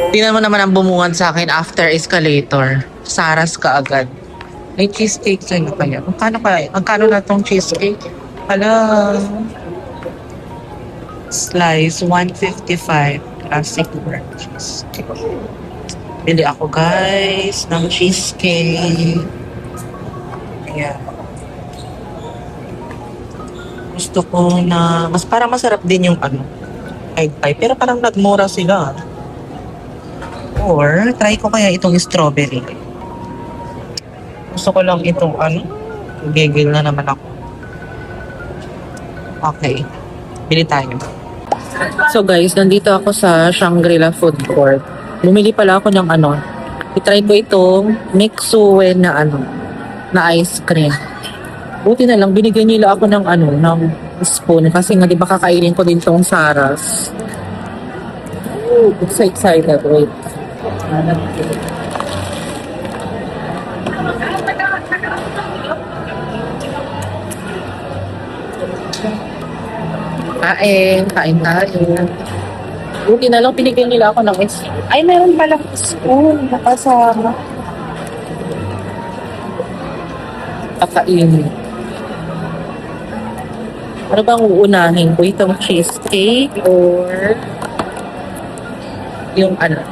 Tingnan mo naman ang bumungad sa akin after escalator. Saras ka agad. May cheesecake sa'yo kaya. Magkano kaya? Magkano na tong cheesecake? Hala. Slice, 155. Classic brand cheesecake. Bili ako guys ng cheesecake. Ayan. Gusto ko na, mas parang masarap din yung ano, egg pie. Pero parang nagmura sila. Or, try ko kaya itong strawberry. Gusto ko lang itong ano, gigil na naman ako. Okay, bili tayo. So guys, nandito ako sa Shangri-La Food Court. Bumili pala ako ng ano, itry ko itong Mixuen na ano, na ice cream. Buti na lang, binigyan nila ako ng ano, ng spoon. Kasi nga, di ba kakainin ko din tong Saras. Ooh, so excited. Wait. Kain tayo. Buti na lang, binigyan nila ako ng spoon. Ay, meron palang spoon. Nakasama. Kakainin. Ano bang uunahin ko? Itong cheesecake or yung ano?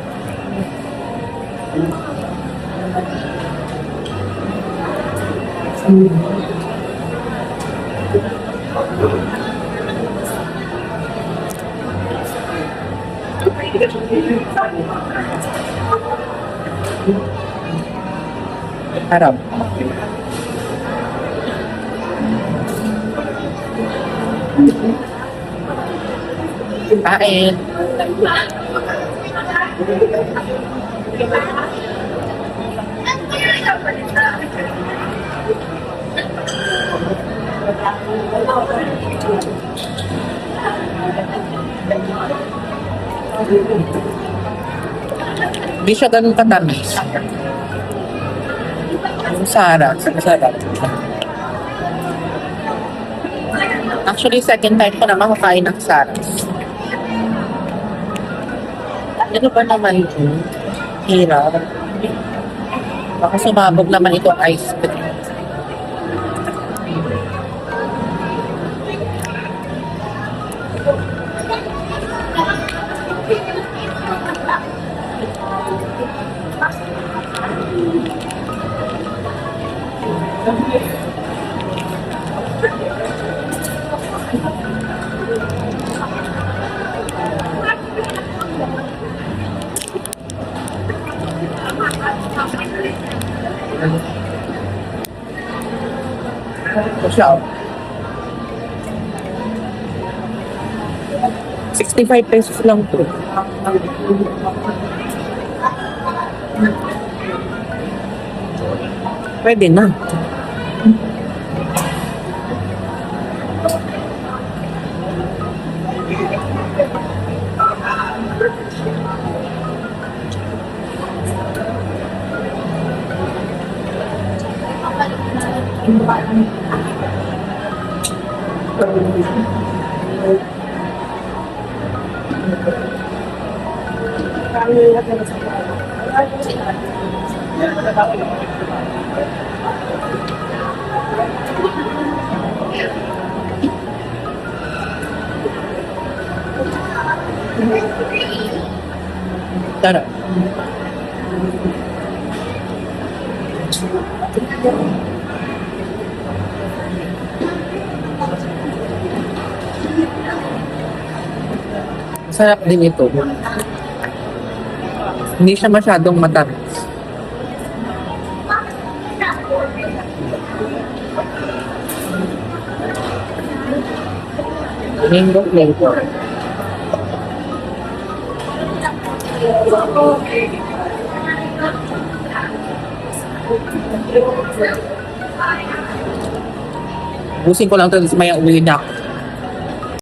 Harap. Kain. Hindi siya ganun katamis. Yung Saras, masarap. Actually, second time ko naman kakain ng Saras. Ano ba naman ito? Hirap. Baka sumabog naman itong ice cream. Siya. 65 pesos lang to. Pwede na. Tara. Sarap din ito. Hindi siya masyadong matamis. Mango flavor. Busin ko lang ito, may uwi na ako.